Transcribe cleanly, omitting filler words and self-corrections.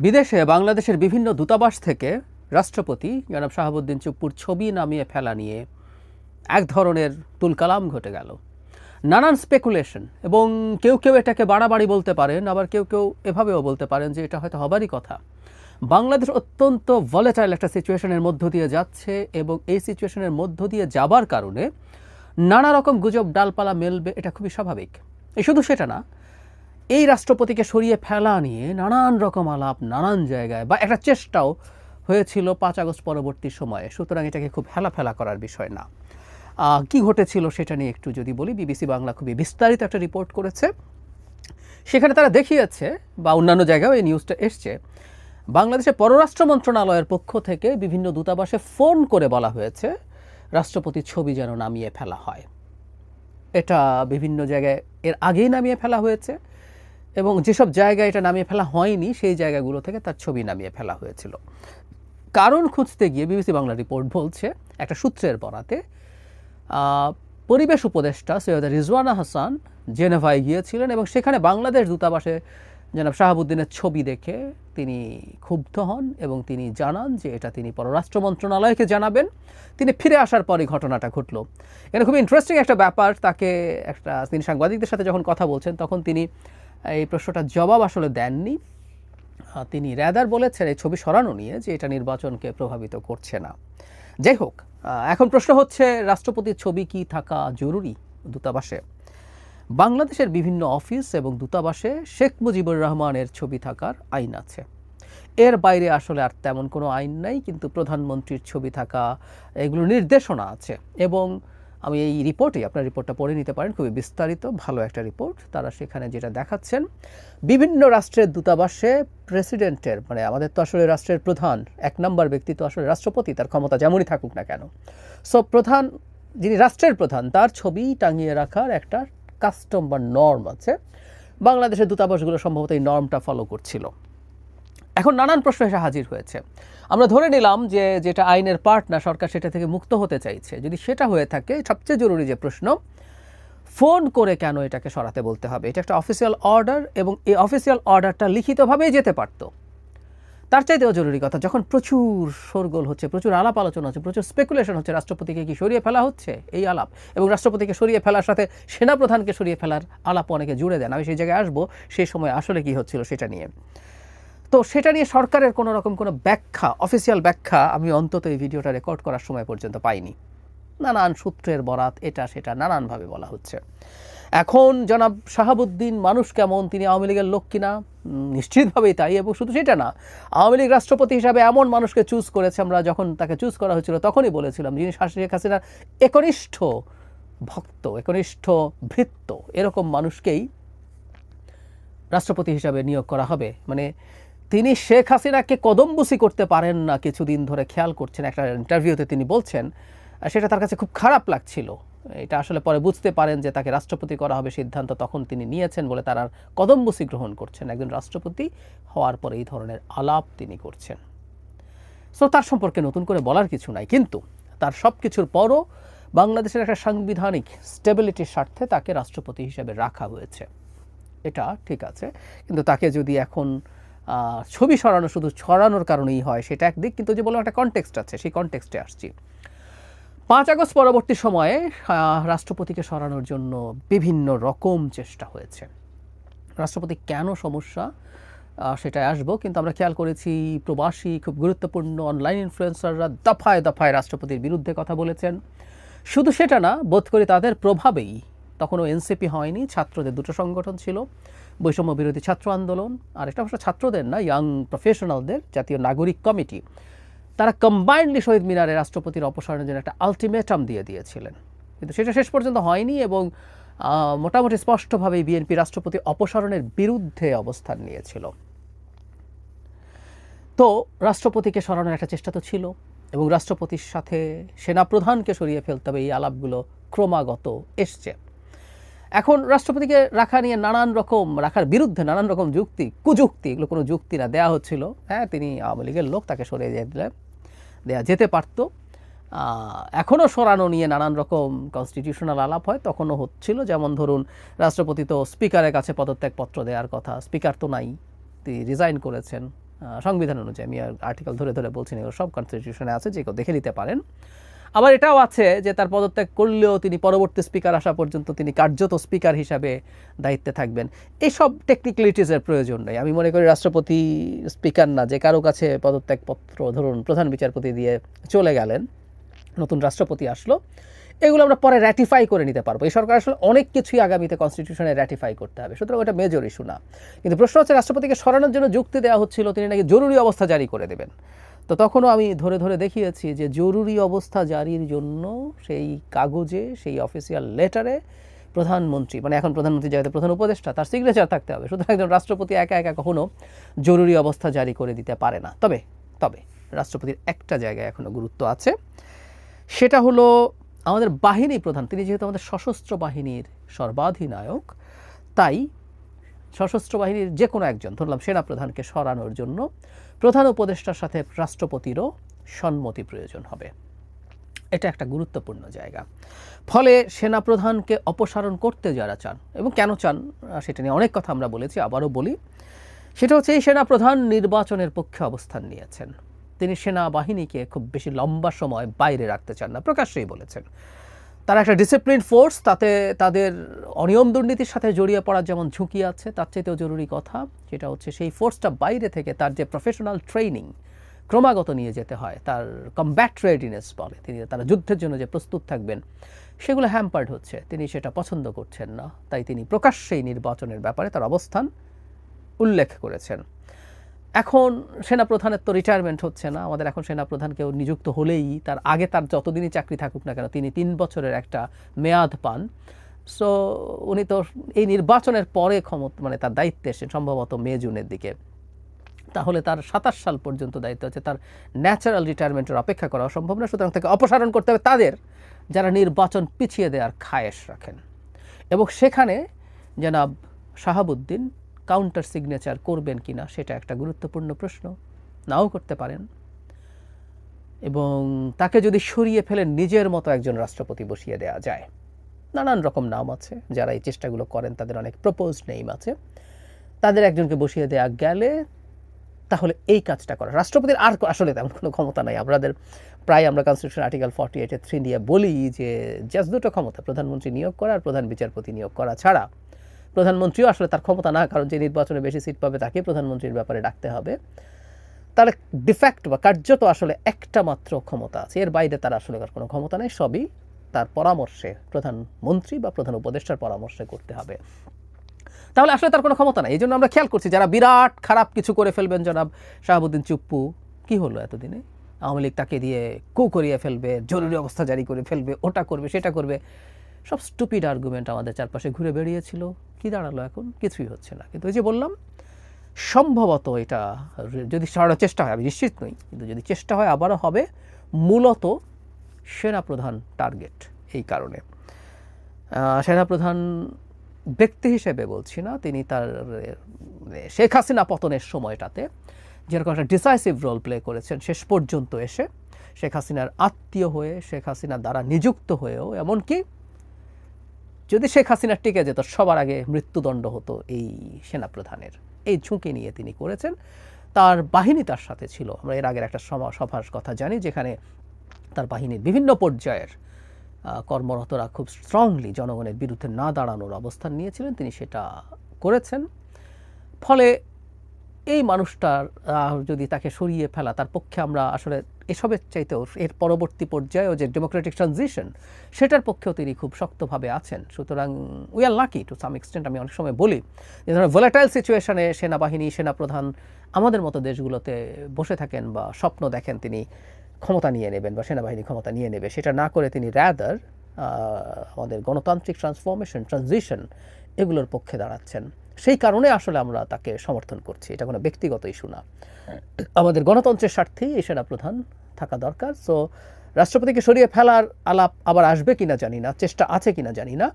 বিদেশে বাংলাদেশের বিভিন্ন দূতাবাস থেকে রাষ্ট্রপতি জনাব শাহাবুদ্দিন চুপ্পুর ছবি নামিয়ে ফেলা নিয়ে এক ধরনের তুলকালাম ঘটে গেল। নানান স্পেকুলেশন, এবং কেউ কেউ এটাকে বাড়াবাড়ি বলতে পারেন, আবার কেউ কেউ এভাবেও বলতে পারেন যে এটা হয়তো হবারই কথা। বাংলাদেশ অত্যন্ত ভলেটাইল একটা সিচুয়েশনের মধ্য দিয়ে যাচ্ছে, এবং এই সিচুয়েশনের মধ্য দিয়ে যাবার কারণে নানা রকম গুজব ডালপালা মেলবে, এটা খুবই স্বাভাবিক। শুধু সেটা না, এই রাষ্ট্রপতিকে সরিয়ে ফেলা নিয়ে নানান রকম আলাপ নানান জায়গায়, বা একটা চেষ্টাও হয়েছিল 5 আগস্ট পরবর্তী সময়ে। সুতরাং এটাকে খুব হেলাফেলা করার বিষয় না। কি ঘটেছিল সেটা নিয়ে একটু যদি বলি, বিবিসি বাংলা খুবই বিস্তারিত একটা রিপোর্ট করেছে। সেখানে তারা দেখিয়েছে, বা অন্যান্য জায়গায় এই নিউজটা এসছে, বাংলাদেশের পররাষ্ট্র মন্ত্রণালয়ের পক্ষ থেকে বিভিন্ন দূতাবাসে ফোন করে বলা হয়েছে রাষ্ট্রপতির ছবি যেন নামিয়ে ফেলা হয়। এটা বিভিন্ন জায়গায় এর আগেই নামিয়ে ফেলা হয়েছে, এবং যেসব জায়গায় এটা নামিয়ে ফেলা হয়নি সেই জায়গাগুলো থেকে তার ছবি নামিয়ে ফেলা হয়েছিল। কারণ খুঁজতে গিয়ে বিবিসি বাংলা রিপোর্ট বলছে, একটা সূত্রের বরাতে পরিবেশ উপদেষ্টা সৈয়দা রিজওয়ানা হাসান জেনেভায় গিয়েছিলেন, এবং সেখানে বাংলাদেশ দূতাবাসে জনাব শাহাবুদ্দিনের ছবি দেখে তিনি ক্ষুব্ধ হন, এবং তিনি জানান যে এটা তিনি পররাষ্ট্র মন্ত্রণালয়কে জানাবেন। তিনি ফিরে আসার পরই ঘটনাটা ঘটল। এটা খুব ইন্টারেস্টিং একটা ব্যাপার। তিনি সাংবাদিকদের সাথে যখন কথা বলছেন তখন তিনি এই প্রশ্নটার জবাব আসলে দেননি। তিনি র্যাদার বলেছেন এই ছবি সরানো নিয়ে যে এটা নির্বাচনকে প্রভাবিত করছে না। যাই হোক, এখন প্রশ্ন হচ্ছে রাষ্ট্রপতির ছবি কি থাকা জরুরি দূতাবাসে? বাংলাদেশের বিভিন্ন অফিস এবং দূতাবাসে শেখ মুজিবুর রহমানের ছবি থাকার আইন আছে। এর বাইরে আসলে আর তেমন কোনো আইন নাই, কিন্তু প্রধানমন্ত্রীর ছবি থাকা এগুলো নির্দেশনা আছে। এবং আমি এই রিপোর্টে, আপনার রিপোর্টটা পড়ে নিতে পারেন, খুবই বিস্তারিত ভালো একটা রিপোর্ট। তারা সেখানে যেটা দেখাচ্ছেন, বিভিন্ন রাষ্ট্রের দূতাবাসে প্রেসিডেন্টের, মানে আমাদের তো আসলে রাষ্ট্রের প্রধান 1 নম্বর ব্যক্তি তো আসলে রাষ্ট্রপতি, তার ক্ষমতা যেমনই থাকুক না কেন। সো প্রধান, যিনি রাষ্ট্রের প্রধান, তার ছবি টাঙিয়ে রাখার একটা কাস্টম বা নর্ম আছে। বাংলাদেশের দূতাবাসগুলো সম্ভবত এই নর্মটা ফলো করছিল। এখন নানান প্রশ্ন এসে হাজির হয়েছে। আমরা ধরে নিলাম যে যেটা আইনের পার্ট না, সরকার সেটা থেকে মুক্ত হতে চাইছে। যদি সেটা হয়ে থাকে, সবচেয়ে জরুরি যে প্রশ্ন, ফোন করে কেন এটাকে সরাতে বলতে হবে? এটা একটা অফিসিয়াল অর্ডার, এবং এই অফিসিয়াল অর্ডারটা লিখিতভাবেই যেতে পারতো। তার চাইতেও জরুরি কথা, যখন প্রচুর শোরগোল হচ্ছে, প্রচুর আলাপ আলোচনা হচ্ছে, প্রচুর স্পেকুলেশন হচ্ছে রাষ্ট্রপতিকে কি সরিয়ে ফেলা হচ্ছে, এই আলাপ, এবং রাষ্ট্রপতিকে সরিয়ে ফেলার সাথে সেনাপ্রধানকে সরিয়ে ফেলার আলাপ অনেকে জুড়ে দেন। আমি সেই জায়গায় আসবো, সেই সময় আসলে কি হচ্ছিল সেটা নিয়ে। তো সেটা নিয়ে সরকারের কোনো রকম কোনো ব্যাখ্যা, অফিসিয়াল ব্যাখ্যা আমি অন্তত এই ভিডিওটা রেকর্ড করার সময় পর্যন্ত পাইনি। নানান সূত্রের বরাত, এটা সেটা নানানভাবে বলা হচ্ছে। এখন জনাব শাহাবুদ্দিন মানুষ কেমন, তিনি আওয়ামী লীগের লোক কিনা? নিশ্চিতভাবেই তাই। এবং শুধু সেটা না, আওয়ামী লীগ রাষ্ট্রপতি হিসাবে এমন মানুষকে চুজ করেছে, আমরা যখন তাকে চুজ করা হয়েছিল তখনই বলেছিলাম, যিনি শেখ হাসিনার একনিষ্ঠ ভক্ত, একনিষ্ঠ ভৃত্য, এরকম মানুষকেই রাষ্ট্রপতি হিসাবে নিয়োগ করা হবে। মানে তিনি শেখ হাসিনাকে কদমবুসি করতে পারেন না, কিছুদিন ধরে খেয়াল করছেন। একটা ইন্টারভিউতে তিনি বলছেন সেটা তার কাছে খুব খারাপ লাগছিল। এটা আসলে পরে বুঝতে পারেন যে তাকে রাষ্ট্রপতি করা হবে সিদ্ধান্ত তখন তিনি নিয়েছেন বলে তার আর কদমবুসি গ্রহণ করছেন। একজন রাষ্ট্রপতি হওয়ার পরে এই ধরনের আলাপ তিনি করছেন। সো তার সম্পর্কে নতুন করে বলার কিছু নাই, কিন্তু তার সব কিছুর পরও বাংলাদেশের একটা সাংবিধানিক স্টেবিলিটির স্বার্থে তাকে রাষ্ট্রপতি হিসেবে রাখা হয়েছে। এটা ঠিক আছে, কিন্তু তাকে যদি এখন ছবি সরানো শুধু ছড়ানোর কারণেই হয় সেটা একদিক, কিন্তু যে বললাম একটা কনটেক্সট আছে, সেই কনটেক্সটে আসছি। 5 আগস্ট পরবর্তী সময়ে রাষ্ট্রপতিকে সরানোর জন্য বিভিন্ন রকম চেষ্টা হয়েছে। রাষ্ট্রপতি কেন সমস্যা সেটাই আসবো, কিন্তু আমরা খেয়াল করেছি প্রবাসী খুব গুরুত্বপূর্ণ অনলাইন ইনফ্লুয়েন্সাররা দফায় দফায় রাষ্ট্রপতির বিরুদ্ধে কথা বলেছেন। শুধু সেটা না, বোধ করি তাদের প্রভাবেই, তখনও এনসিপি হয়নি, ছাত্রদের দুটো সংগঠন ছিল, বৈষম্য বিরোধী ছাত্র আন্দোলন, আর একটা অবশ্য ছাত্রদের না, ইয়াং প্রফেশনালদের জাতীয় নাগরিক কমিটি, তারা কম্বাইন্ডলি শহীদ মিনারে রাষ্ট্রপতির অপসারণের জন্য একটা আলটিমেটাম দিয়ে দিয়েছিলেন। কিন্তু সেটা শেষ পর্যন্ত হয়নি, এবং মোটামুটি স্পষ্টভাবেই বিএনপি রাষ্ট্রপতি অপসারণের বিরুদ্ধে অবস্থান নিয়েছিল। তো রাষ্ট্রপতিকে সরানোর একটা চেষ্টা তো ছিল, এবং রাষ্ট্রপতির সাথে সেনাপ্রধানকে সরিয়ে ফেলতে হবে, এই আলাপগুলো ক্রমাগত এসছে। এখন রাষ্ট্রপতিকে রাখা নিয়ে রাখার বিরুদ্ধে নানান রকম যুক্তি, কুযুক্তি, এগুলো কোনো যুক্তি না, দেওয়া হচ্ছিল। হ্যাঁ, তিনি আওয়ামী লীগের লোক, তাকে সরিয়ে দেওয়া যেতে পারত। এখনও সরানো নিয়ে নানান রকম কনস্টিটিউশনাল আলাপ হয়, তখনও হচ্ছিল। যেমন ধরুন, রাষ্ট্রপতি তো স্পিকারের কাছে পদত্যাগপত্র দেওয়ার কথা, স্পিকার তো নাই, তিনি রিজাইন করেছেন। সংবিধান অনুযায়ী, আমি আর্টিকেল ধরে ধরে বলছি না, এগুলো সব কনস্টিটিউশনে আছে, যে কেউ দেখে নিতে পারেন। আবার এটাও আছে যে তার পদত্যাগ করলেও তিনি পরবর্তী স্পিকার আসা পর্যন্ত তিনি কার্যত স্পিকার হিসাবে দায়িত্বে থাকবেন। এইসব টেকনিক্যালিটিসের প্রয়োজন নেই। আমি মনে করি রাষ্ট্রপতি স্পিকার না, যে কারো কাছে পদত্যাগপত্র ধরুন প্রধান বিচারপতি দিয়ে চলে গেলেন, নতুন রাষ্ট্রপতি আসলো, এগুলো আমরা পরে র্যাটিফাই করে নিতে পারবো। এই সরকার আসলে অনেক কিছুই আগামীতে কনস্টিটিউশনে র্যাটিফাই করতে হবে, সুতরাং ওটা মেজর ইস্যু না। কিন্তু প্রশ্ন হচ্ছে, রাষ্ট্রপতিকে সরানোর জন্য যুক্তি দেওয়া হচ্ছিল তিনি নাকি জরুরি অবস্থা জারি করে দেবেন। তো তখনও আমি ধরে ধরে দেখিয়েছি যে জরুরি অবস্থা জারির জন্য সেই কাগজে, সেই অফিসিয়াল লেটারে প্রধানমন্ত্রী, মানে এখন প্রধানমন্ত্রী যাতে প্রধান উপদেষ্টা, তার সিগনেচার থাকতে হবে। সুতরাং একজন রাষ্ট্রপতি একা একা কখনো জরুরি অবস্থা জারি করে দিতে পারে না। তবে রাষ্ট্রপতির একটা জায়গায় এখনও গুরুত্ব আছে, সেটা হলো আমাদের বাহিনী প্রধান। তিনি যেহেতু আমাদের সশস্ত্র বাহিনীর সর্বাধিনায়ক, তাই সশস্ত্র বাহিনীর যে কোনো একজন, ধরলাম সেনাপ্রধানকে সরানোর জন্য প্রধান উপদেষ্টার সাথে রাষ্ট্রপতিরও সম্মতি প্রয়োজন হবে। এটা একটা গুরুত্বপূর্ণ জায়গা। ফলে সেনাপ্রধানকে অপসারণ করতে যারা চান, এবং কেন চান সেটা নিয়ে অনেক কথা আমরা বলেছি, আবারও বলি, সেটা হচ্ছে এই সেনাপ্রধান নির্বাচনের পক্ষে অবস্থান নিয়েছেন। তিনি সেনাবাহিনীকে খুব বেশি লম্বা সময় বাইরে রাখতে চান না, প্রকাশ্যেই বলেছেন। তারা একটা ডিসিপ্লিন ফোর্স, তাতে তাদের অনিয়ম দুর্নীতির সাথে জড়িয়ে পড়ার যেমন ঝুঁকি আছে, তার চাইতেও জরুরি কথা যেটা হচ্ছে সেই ফোর্সটা বাইরে থেকে তার যে প্রফেশনাল ট্রেনিং ক্রমাগত নিয়ে যেতে হয়, তার কমব্যাট রেডিনেস বলে, তারা যুদ্ধের জন্য যে প্রস্তুত থাকবেন, সেগুলো হ্যাম্পার্ড হচ্ছে। তিনি সেটা পছন্দ করছেন না, তাই তিনি প্রকাশ্যেই নির্বাচনের ব্যাপারে তার অবস্থান উল্লেখ করেছেন। এখন সেনাপ্রধানের তো রিটায়ারমেন্ট হচ্ছে না, আমাদের এখন সেনাপ্রধান কেউ নিযুক্ত হলেই তার আগে তার যতদিনই চাকরি থাকুক না কেন তিনি 3 বছরের একটা মেয়াদ পান। সো উনি তো এই নির্বাচনের পরে মানে তার দায়িত্বে এসেছেন সম্ভবত মে-জুনের দিকে, তাহলে তার 27 সাল পর্যন্ত দায়িত্ব আছে, তার ন্যাচারাল রিটায়ারমেন্টের অপেক্ষা করা সম্ভব না। সুতরাং তাকে অপসারণ করতে হবে তাদের যারা নির্বাচন পিছিয়ে দেওয়ার খায়েশ রাখেন, এবং সেখানে জনাব শাহাবুদ্দিন কাউন্টার সিগনেচার করবেন কিনা সেটা একটা গুরুত্বপূর্ণ প্রশ্ন, নাও করতে পারেন। এবং তাকে যদি সরিয়ে ফেলে নিজের মতো একজন রাষ্ট্রপতি বসিয়ে দেওয়া যায়, নানান রকম নাম আছে, যারা এই চেষ্টাগুলো করেন তাদের অনেক প্রপোজড নেম আছে, তাদের একজনকে বসিয়ে দেওয়া গেলে তাহলে এই কাজটা করা রাষ্ট্রপতির আর আসলে তেমন কোনো ক্ষমতা নাই। আমরা কনস্টিটিউশন আর্টিকেল 48(3) দিয়ে বলি যে জাস্ট দুটো ক্ষমতা, প্রধানমন্ত্রী নিয়োগ করা আর প্রধান বিচারপতি নিয়োগ করা ছাড়া। প্রধানমন্ত্রীও আসলে তার ক্ষমতা না, কারণ যে নির্বাচনে বেশি সিট পাবে তাকে প্রধানমন্ত্রীর ব্যাপারে ডাকতে হবে। তাহলে ডিফ্যাক্ট বা কার্যত আসলে একটা মাত্র ক্ষমতা আছে, এর বাইরে তার আসলে কোনো ক্ষমতা নেই, সবই তার পরামর্শে, প্রধানমন্ত্রী বা প্রধান উপদেষ্টার পরামর্শে করতে হবে। তাহলে আসলে তার কোনো ক্ষমতা নাই। এই জন্য আমরা খেয়াল করছি যারা বিরাট খারাপ কিছু করে ফেলবেন, জনাব শাহাবুদ্দিন চুপ্পু, কি হলো এতদিনে, আওয়ামী লীগ তাকে দিয়ে কু করিয়ে ফেলবে, জরুরি অবস্থা জারি করে ফেলবে, ওটা করবে সেটা করবে, সব স্টুপিড আর্গুমেন্ট আমাদের চারপাশে ঘুরে বেরিয়েছিল। কি দাঁড়ালো এখন? কিছুই হচ্ছে না। কিন্তু ওই যে বললাম, সম্ভবত এটা যদি সরানোর চেষ্টা হয়, আমি নিশ্চিত নই, কিন্তু যদি চেষ্টা হয় আবারও হবে মূলত সেনাপ্রধান টার্গেট। এই কারণে সেনাপ্রধান ব্যক্তি হিসেবে বলছি না, তিনি তার শেখ হাসিনা পতনের সময়টাতে যেরকম একটা ডিসাইসিভ রোল প্লে করেছেন, শেষ পর্যন্ত এসে শেখ হাসিনার আত্মীয় হয়ে, শেখ হাসিনার দ্বারা নিযুক্ত হয়েও, এমনকি যদি শেখ হাসিনা টিকে যেত সবার আগে মৃত্যুদণ্ড হতো এই সেনাপ্রধানের, এই ঝুঁকি নিয়ে তিনি করেছেন। তার বাহিনী তার সাথে ছিল। আমরা এর আগের একটা সভার কথা জানি, যেখানে তার বাহিনীর বিভিন্ন পর্যায়ের কর্মরতরা খুব স্ট্রংলি জনগণের বিরুদ্ধে না দাঁড়ানোর অবস্থান নিয়েছিলেন, তিনি সেটা করেছেন। ফলে এই মানুষটার যদি তাকে সরিয়ে ফেলা, তার পক্ষে আমরা আসলে এসবের চাইতেও এর পরবর্তী পর্যায়েও যে ডেমোক্রেটিক ট্রানজিশন, সেটার পক্ষেও তিনি খুব শক্তভাবে আছেন। সুতরাং we are lucky to some extent. আমি অনেক সময় বলি যে ধরনের ভোলাটাইল সিচুয়েশনে সেনাবাহিনী, সেনাপ্রধান আমাদের মতো দেশগুলোতে বসে থাকেন বা স্বপ্ন দেখেন তিনি ক্ষমতা নিয়ে নেবেন বা সেনাবাহিনী ক্ষমতা নিয়ে নেবে, সেটা না করে তিনি র্যাদার আমাদের গণতান্ত্রিক ট্রানজিশন এগুলোর পক্ষে দাঁড়াচ্ছেন। সেই কারণে আসলে আমরা তাকে সমর্থন করছি, এটা কোনো ব্যক্তিগত ইস্যু না। আমাদের গণতন্ত্রের স্বার্থেই এই সেনাপ্রধান থাকা দরকার। সো রাষ্ট্রপতিকে সরিয়ে ফেলার আলাপ আবার আসবে কিনা জানি না, চেষ্টা আছে কিনা জানি না,